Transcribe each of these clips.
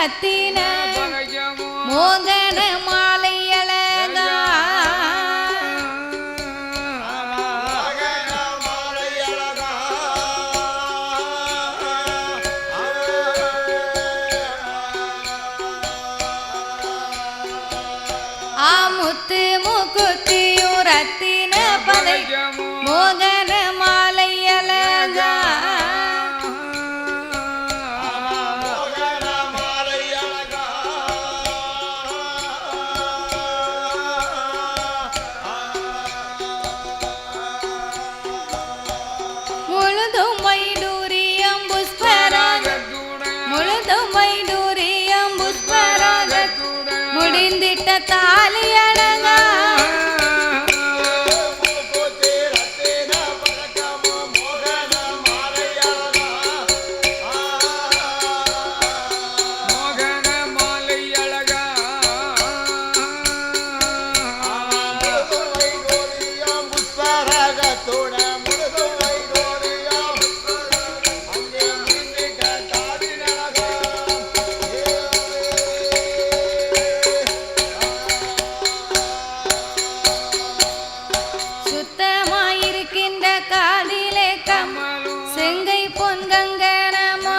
ரத்தின மோகன மாலை அழகா ஆமுத்து முக்குத்தியும் ரத்தின பதை மோகன மாலை அழகா முழுதும் வைடூரியம் புஷ்பராக முழுதும் வைடூரியம் புஷ்பராக முடிந்திட்ட தாலி அழகா சுத்தமாயிருக்கின்ற காதிலே செங்கை பொன்கங்கனமா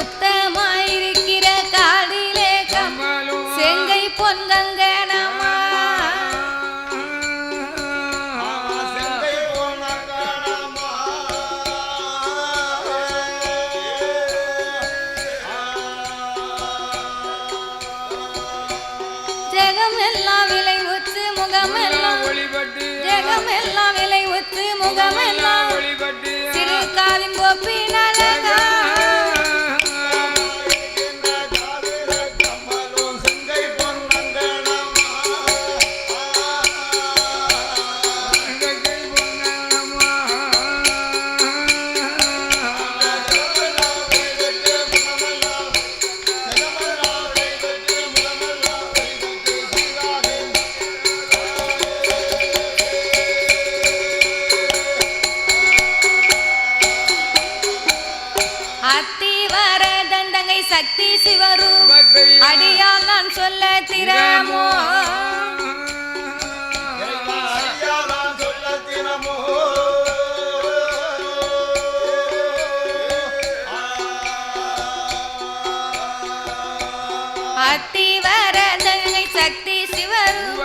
சுத்தமாயிருக்கிற காதிலே செங்கை பொன்கங்கனமா ஜெகமெல்லாம் விலை உத்து முகமெல்லாம் ஜெகமெல்லாம் விலை உத்து முகமெல்லாம் சிறு காலின் கோப்பின் அழகா அத்திவரதன் தங்கை சக்தி சிவரூப அடியால் நான் சொல்ல திறமோ அத்திவரதன் தங்கை சக்தி சிவரூப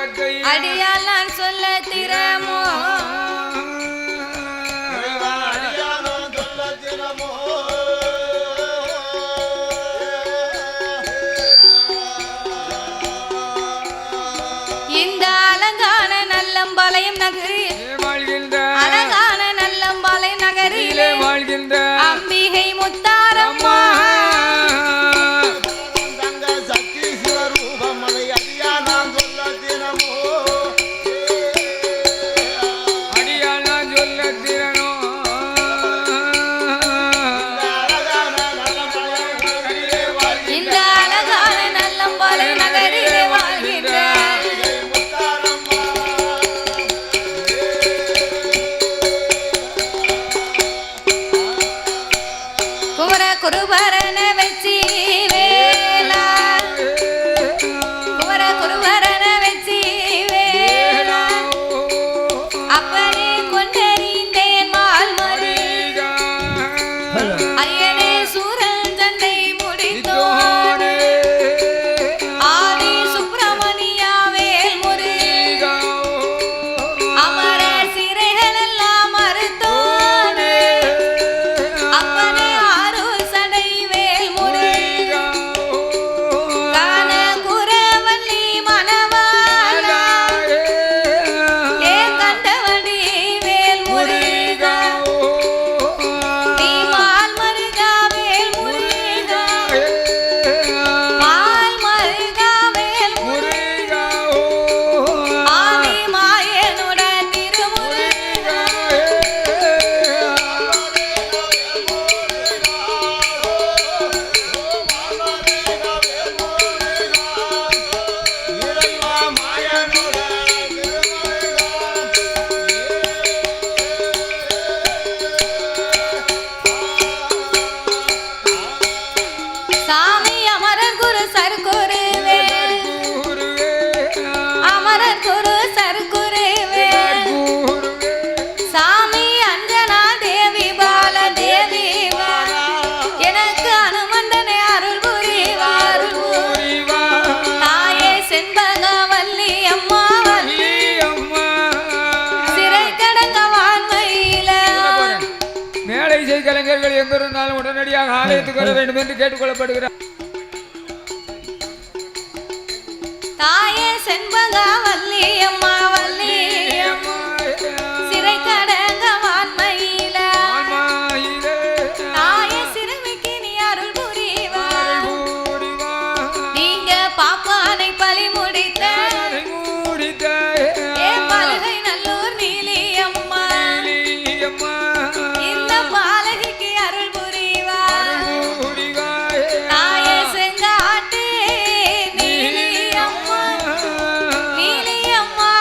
அடியால் நான் சொல்ல திறமோ இந்த அழகான நல்லம்பாளையம் நகரில் அழகான நல்லம்பாளையம் நகரில் வாழ்கின்ற அம்பிகை முத்தாரம்மா சக்தி சிவரூபம் அடியா நான் சொல்ல தினமோ அடியா நான் சொல்ல தினமோ இந்த அழகான நல்லம்பாளையம் நகரிலே வாழ்கின்ற குமர குருபரன வெச்சி வேலா குமர குருபரன வெச்சி வேலா அப்பனே கொண்டறிந்தேன் மால்மரி ஐயனே சூரன் தந்தை முடித்தோடு ஆதி சுப்பிரமணியா வேல்முரு அமர சிறைகள் எல்லாம் மறுத்தோடு அப்பனே ஆறு சடை வேல்முரு இருந்தாலும் உடனடியாக ஆலயத்துக்கு வர வேண்டும் என்று கேட்டுக்கொள்ளப்படுகிறார். தாயே செண்பகா வள்ளி அம்மா வள்ளி சிறை கடங்க வான்மையில தாயே சிறுமிக்கு நீ அருள் புரிவா. நீங்க பாப்பானை பழி முடித்த பலகை நல்லூர் நீலி அம்மா இந்த பாலகிக்கு அருள் புரிவா. தாயே செங்காட்டு நீலி அம்மா நீலி அம்மா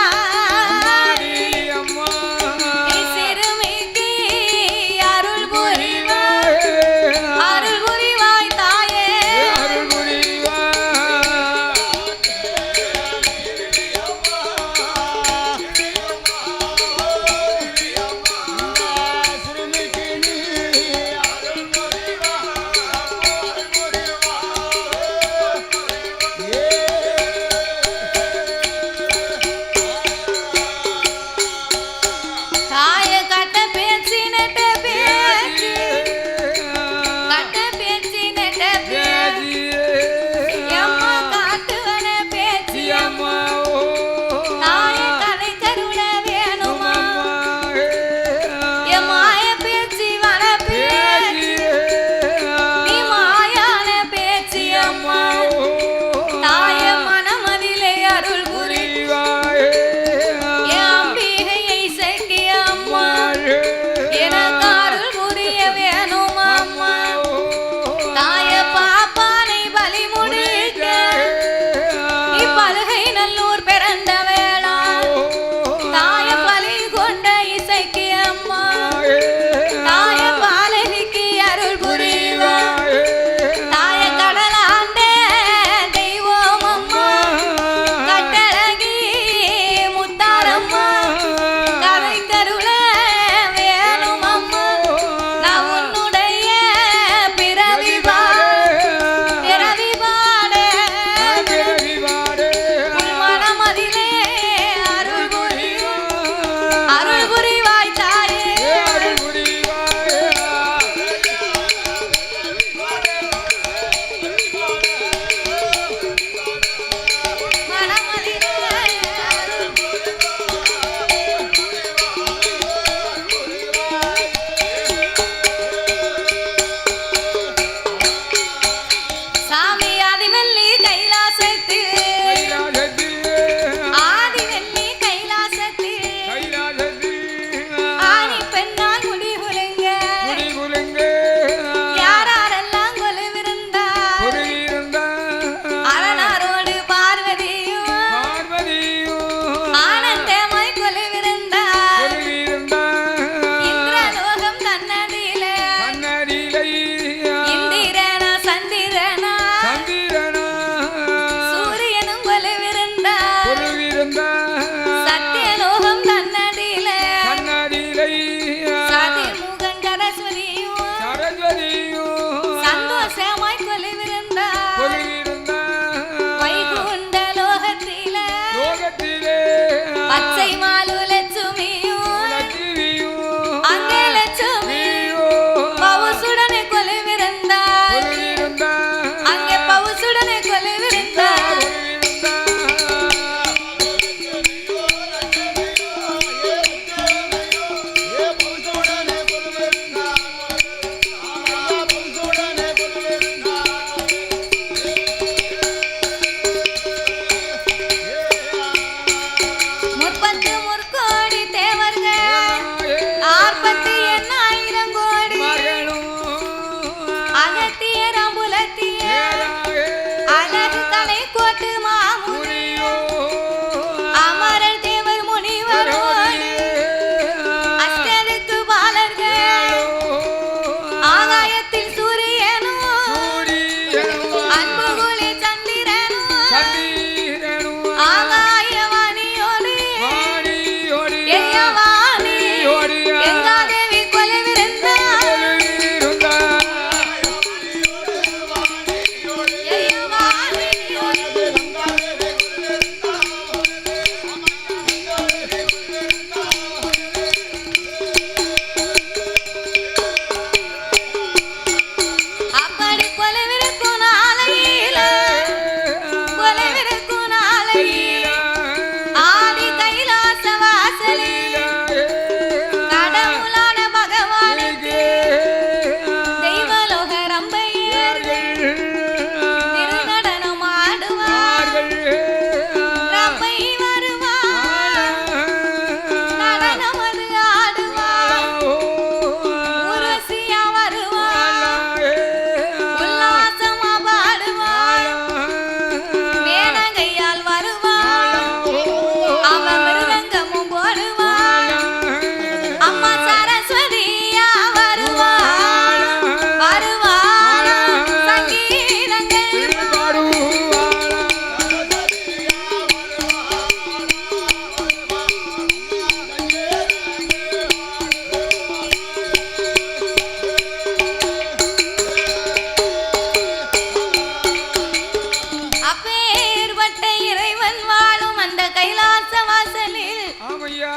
கைலாச வாசலில் ஆமையா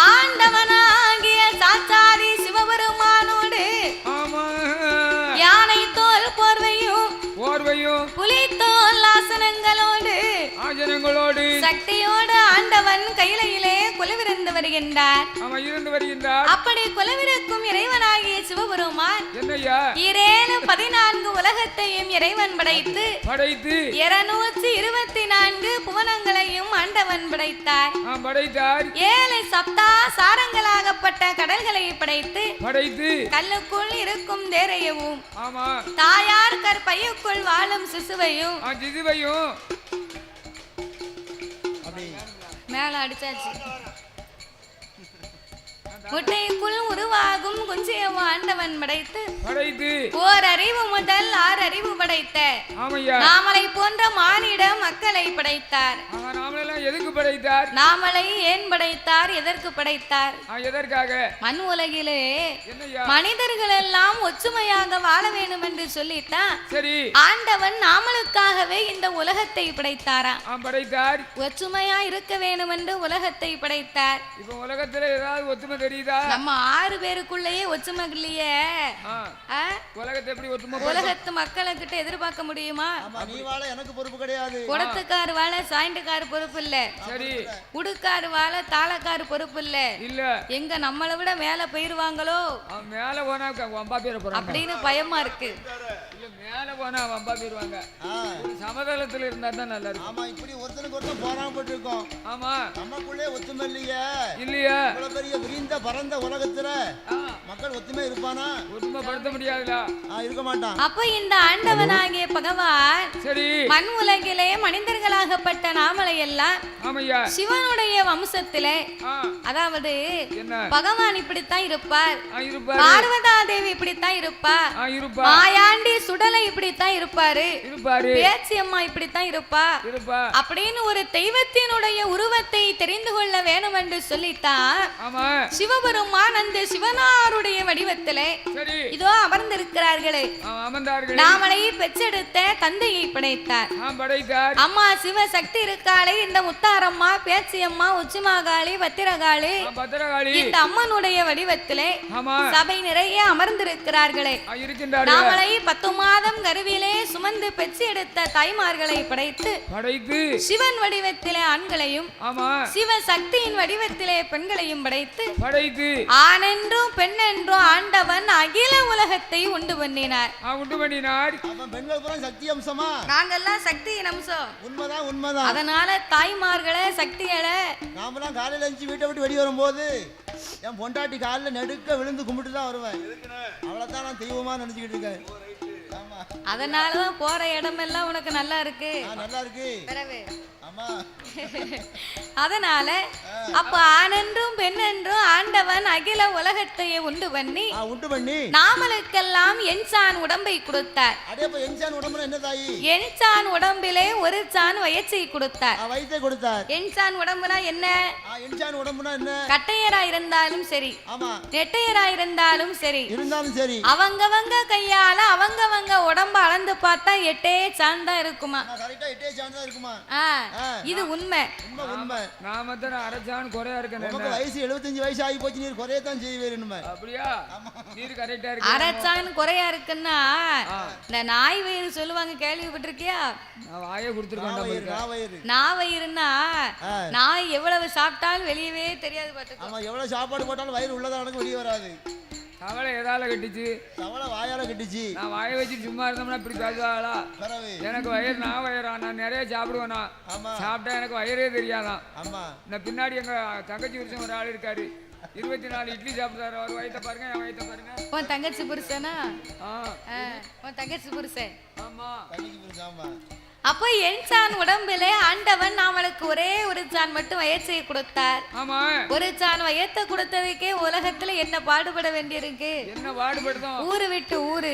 ஆண்டவனாகிய சாச்சாரி சிவபெருமானோடு ஆமா யானை தோல் போர்வையும் புலித்தோல் ஆசனங்களோடு ஆசனங்களோடு சக்தியோடு ஆண்டவன் கையிலே குலவிருந்து வருகின்றார். அப்படி குலவிருக்கும் இறைவனாகிய சிவபெருமான் என்னையா 14 உலகத்தையும் இறைவன் படைத்து 224 புவனங்களையும் ஆண்டவன் படைத்தார். 7 சப்தா சாரங்களாகப்பட்ட கடல்களை படைத்து கல்லுக்குள் இருக்கும் தேரையவும் தாயார் கற்பையுக்குள் வாழும் சிசுவையும் மேல அடிச்சாச்சு. முட்டைக்குள் உருவாகும் குஞ்சியவும் ஆண்டவன் படைத்து ஓர் அறிவு முதல் 6 அறிவு படைத்த நாமலை போன்ற மானிட மக்களை படைத்தார். எதுக்கு படைத்தார்? நாமலை ஏன் படைத்தார்? எதற்கு படைத்தார்? எதற்காக? மண் உலகிலே மனிதர்கள் எல்லாம் ஒற்றுமையாக வாழ வேண்டும் என்று சொல்லித்தான் ஆண்டவன் நாமலுக்காகவே இந்த உலகத்தை படைத்தாராம். படைத்தார். ஒற்றுமையா இருக்க வேண்டும் என்று உலகத்தை படைத்தார். இப்ப உலகத்துல ஏதாவது ஒற்றுமை தெரியுதா? நம்ம 6 பேருக்குள்ளேயே ஒற்றுமை இல்லையே. உலகத்தை எப்படி ஒற்றுமை? உலகத்து மக்களுக்கிட்ட எதிர்பார்க்க முடியுமா? நீ வாழ எனக்கு பொறுப்பு கிடையாது. குடத்துக்காரு வாழ சாய்ண்டுக்காரு பொறுப்பு இல்ல. சரி. உடுக்காரு வாழ தாளக்காரு பொறுப்பு இல்ல. இல்ல. எங்க நம்மளை விட மேல போயிருவாங்களோ மேல போனா வம்பா பேர போறாங்க அப்படின்னு பயமா இருக்கு. மேல போனா வம்பா பேருவாங்க. சமதளத்துல இருந்தா தான் நல்லா இருக்கும். ஆமா இப்படி ஒருத்தனுக்கு ஒருத்தன் போராமப்பட்டு இருக்கோம். ஆமா நமக்குள்ளே ஒத்துமை இல்லையா? இவ்வளவு பெரிய விரிந்த பரந்த உலகத்துல மக்கள் ஒத்துமை இருப்பானா? ஒத்துமை படுத்த முடியாதுல. இருக்க மாட்டான். அப்ப இந்த ஆண்டவனாகிய பகவான் மண் உலகிலே மனிதர்களாகப்பட்ட நாமளை எல்லாம் சிவனுடைய வம்சத்திலே அதாவது பகவான் இப்படித்தான் இருப்பார். பார்வதா தேவி இப்படித்தான் இருப்பா. மாயாண்டி சுடலை இப்படித்தான் இருப்பாரு. பேச்சி அம்மா இப்படித்தான் இருப்பா அப்படின்னு ஒரு தெய்வத்தினுடைய உருவத்தை தெரிந்து கொள்ள வேணும் என்று சொல்லித்தான் சிவபெருமான் அந்த சிவனாருடைய வடிவத்திலே இதோ அமர்ந்திருக்கிறார்களே நாமளை பெற்றெடுத்த தந்தையை படைத்தார். அம்மா சிவசக்தி இருக்காளே இந்த முத்தாரம்மா பேச்சியம்மா உச்சிமாகாளி பத்திரகாளி இந்த அம்மனுடைய வடிவத்திலே சபை நிறைய அமர்ந்திருக்கிறார்களே நாமளை 10 மாதம் கருவிலே சுமந்து பெற்று எடுத்த தாய்மார்களை படைத்து சிவன் வடிவத்திலே ஆண்களையும் சிவசக்தியின் வடிவத்திலே பெண்களையும் படைத்து ஆணென்றும் பெண்ணென்றும் ஆண்டவன் அகில உலகத்தை உண்டு பண்ணினார். நாங்கெல்லாம் சக்தியின் அம்சம். உண்மைதான். அதனால தாய்மார்களை சக்திகளை நாமெல்லாம் காலையில எஞ்சி வீட்டை விட்டு வெளியே வரும்போது என் பொண்டாட்டி காலில் நெடுக்க விழுந்து கும்பிட்டு தான் வருவேன். அவ்வளவுதான் நான் தெய்வமா நினைச்சுக்கிட்டு இருக்கேன். அதனாலதான் போற இடமெல்லாம் உனக்கு நல்லா இருக்கு. நல்லா இருக்கு. அதனால அப்ப ஆணென்றும் பெண்ணென்றும் ஆண்டவன் அகில உலகத்தையே உண்டு பண்ணி நாமளுக்கெல்லாம் எண்சான் உடம்பை கொடுத்தார். எண்சான் உடம்பிலே ஒரு சான் வயற்சை கொடுத்தார். எண்சான் உடம்புனா என்ன? கட்டையரா இருந்தாலும் சரி நெட்டையரா இருந்தாலும் சரி அவங்கவங்க கையால அவங்கவங்க உடம்ப அளந்து பார்த்தா 8 சான் தான் இருக்குமா? இது உண்மை. நாம தான் அரசான் குறையா இருக்கேன். வயசு 75 வயசு ஆகி போச்சு. நீர் குறைய தான் செய்வீங்க. அப்படியா? நீர் கரெக்டா இருக்கு. அரசான் குறையா இருக்குன்னா இந்த நாய் வயிறு சொல்லுவாங்க, கேள்விப்பட்டிருக்கியா? நான் வாயை கொடுத்துருக்கேன். நாவயிறுனா நாய் எவ்வளவு சாப்பிட்டாலும் வெளியவே தெரியாது. பாத்துக்கோ. ஆமா, எவ்வளவு சாப்பாடு போட்டாலும் வயிறு உள்ளதா எனக்கு வெளியே வராது. தவளை எதால கட்டிச்சு? தவளை வாயால கட்டிச்சு. நான் வாயை வச்சு சும்மா இருந்தோம்னா இப்படி பேசுவாங்களா? எனக்கு வயிறு நான் வயிறா, நான் நிறைய சாப்பிடுவேனா? சாப்பிட்டா எனக்கு வயிறே தெரியாதான். இந்த பின்னாடி எங்க தங்கச்சி புருஷன் ஒரு ஆள் இருக்காரு, 24 இட்லி சாப்பிடுறாரு. அவர் வயிற்ற பாருங்க, என் வயிற்ற பாருங்க. உன் தங்கச்சி புருஷனா? உன் தங்கச்சி புருஷன். ஆமா, தங்கச்சி புருஷன். ஆமா. அப்ப எண்சான் உடம்பிலே ஆண்டவன் அவளுக்கு ஒரே ஒரு சான் மட்டும் வயற்சையை கொடுத்தார். ஒரு சான் வயத்தை கொடுத்ததுக்கே உலகத்துல என்ன பாடுபட வேண்டியிருக்கு. என்ன பாடுபடுதோம்? ஊரு விட்டு ஊரு,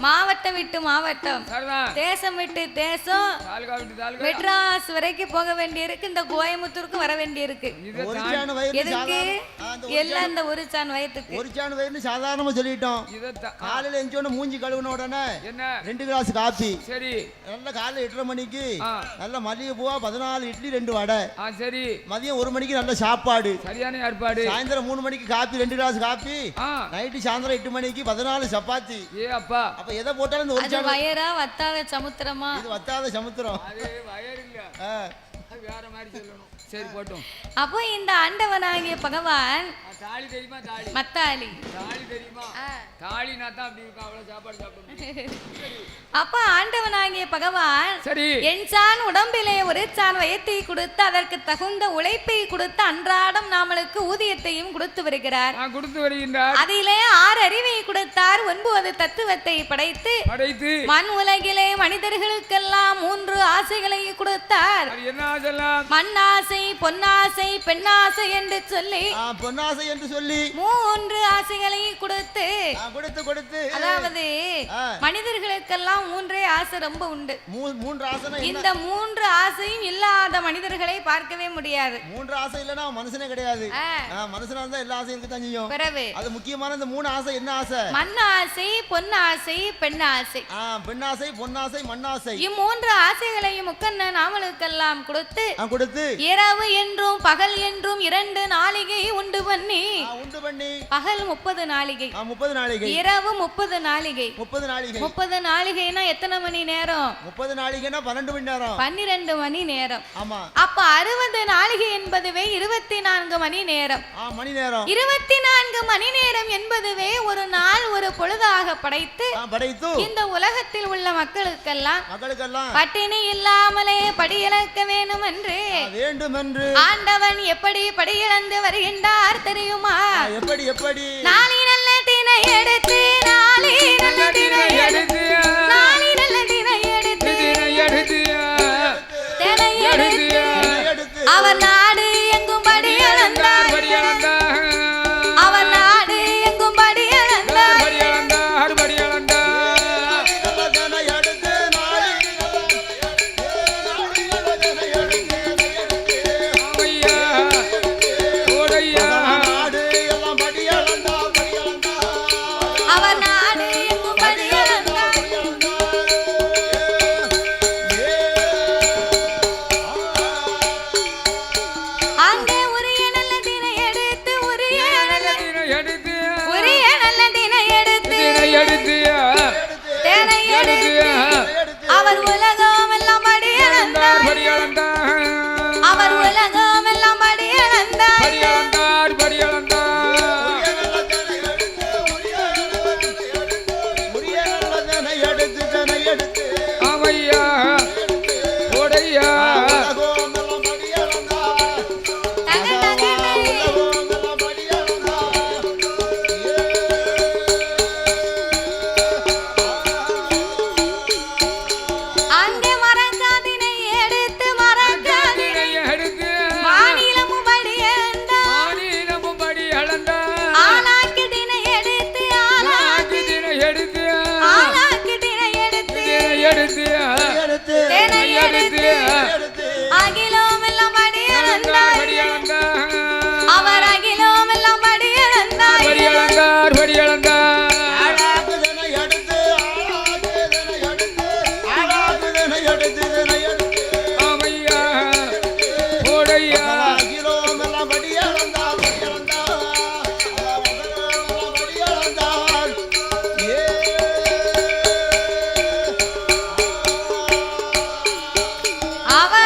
மாவட்டம் விட்டு மாவட்டம், தேசம் விட்டு தேசம், மெட்ராஸ் வரைக்கும் போக வேண்டியிருக்கு. இந்த கோயம்புத்தூருக்கு வர வேண்டியிருக்கு. எதுக்கு? எல்லாம் இந்த ஒரு சான் வயத்துக்கு. ஒரு சான் வயிறு சாதாரணமா சொல்லிட்டோம். காலையில எஞ்சோட மூஞ்சி கழுவுன உடனே 2 கிளாஸ் காபி. சரி. நல்ல காலையில 8:30 மணிக்கு நல்ல மல்லிகை பூவா 14 இட்லி 2 வடை. சரி. மதியம் 1 மணிக்கு நல்ல சாப்பாடு, சரியான ஏற்பாடு. சாயந்தரம் 3 மணிக்கு காப்பி 2 கிளாஸ் காப்பி. நைட்டு சாயந்தரம் 8 மணிக்கு 14 சப்பாத்தி. அப்பா அப்ப எதை போட்டாலும் இந்த ஒரு அது வயரா வத்தாத சமுத்திரமா? இது வத்தாத சமுத்திரம். அது வயர் இல்ல, வேற மாதிரி சொல்லணும். சரி போட்டும். அப்போ இந்த ஆண்டவனாகிய பகவான் தாலி தெரியுமா? தாலி மத்தாளி தாலி தெரியுமா? தாலினா தான் அப்படி இருக்கும், அவ்வளவு சாப்பாடு சாப்பிடணும். அப்ப ஆண்டவனாகிய பகவான் சரி என்சான் உடம்பிலே ஒரு சான் வயத்தை கொடுத்து அதற்கு தகுந்த உழைப்பை கொடுத்து அன்றாடம் நாமளுக்கு ஊதியத்தையும் கொடுத்து வருகிறார். கொடுத்து வருகின்றார். அதிலே 6 அறிவை கொடுத்தார், 9 தத்துவத்தை படைத்து மண் உலகிலே மனிதர்களுக்கெல்லாம் 3 ஆசைகளை கொடுத்தார். என்ன ஆசைலாம்? மண்ணாசை, பொன்னாசை, பெண்ணாசை என்று சொல்லி பொன்னாசை என்று சொல்லி 3 ஆசைகளை கொடுத்து கொடுத்து அதாவது மனிதர்களுக்கெல்லாம் 3 ஆசை ரொம்ப உண்டு. 3 ஆசை. இந்த 3 ஆசையும் இல்லாத மனிதர்களை பார்க்கவே முடியாது. 3 ஆசை இல்லனா மனுஷனே கிடையாது. மனுஷனா இருந்தா எல்லா ஆசையும் இருக்க தான் செய்யும். அது முக்கியமான இந்த 3 ஆசை என்ன ஆசை? மண்ணாசை, பொன்னாசை, பெண்ணாசை. பெண்ணாசை, பொன்னாசை, மண்ணாசை. இந்த 3 ஆசைகளையும் முக்கண்ண நாமளுக்கெல்லாம் கொடுத்து இரவு என்றும் பகல் என்றும் 2 நாளிகை உண்டு பண்ணி பகல் 30 நாளிகை, 30 நாளிகை, இரவு 30 நாளிகை. 30 நாளிகை. 30 நாளிகைனா எத்தனை மணி நேரம்? 30 நாளிகைனா 12 மணி நேரம். 12 மணி நேரம். ஆமா. அப்ப 60 நாளிகை என்பதுவே 24 மணி நேரம். மணி நேரம். 24 மணி நேரம் என்பதுவே ஒரு நாள் ஒரு பொழுதாக படைத்து இந்த உலகத்தில் உள்ள மக்களுக்கெல்லாம் பட்டினி இல்லாமலே படியிழக்க வேண்டும் என்று ஆண்டவன் எப்படி படியிழந்து வருகின்றார் தெரியுமா? எப்படி நாளை நல்ல தினை எடுத்து, நாளை நல்ல தினை எடுத்து, நாளை நல்ல தினை எடுத்து, தினை எடுத்து அவர் நாடு எங்கும் படியிழந்தார், அவர் நாடு எங்கும் படியிழந்தார். அவர் உலகம் எல்லாம் படியிழந்தார், அவர் உலகம் எல்லாம் படியிழந்தார். அகிலம் எல்லாம் படியிழந்தார், அவர் அகிலம் எல்லாம் படியிழந்தார். அவர்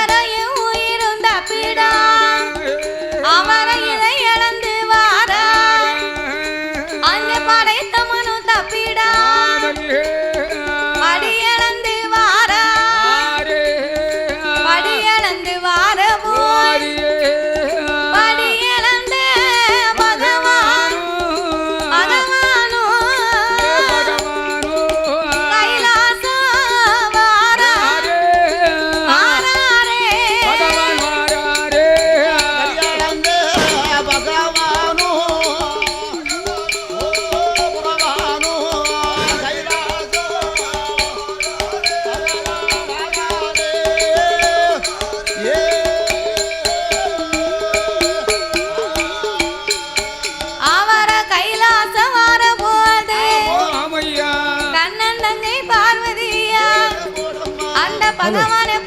அந்த பகவானை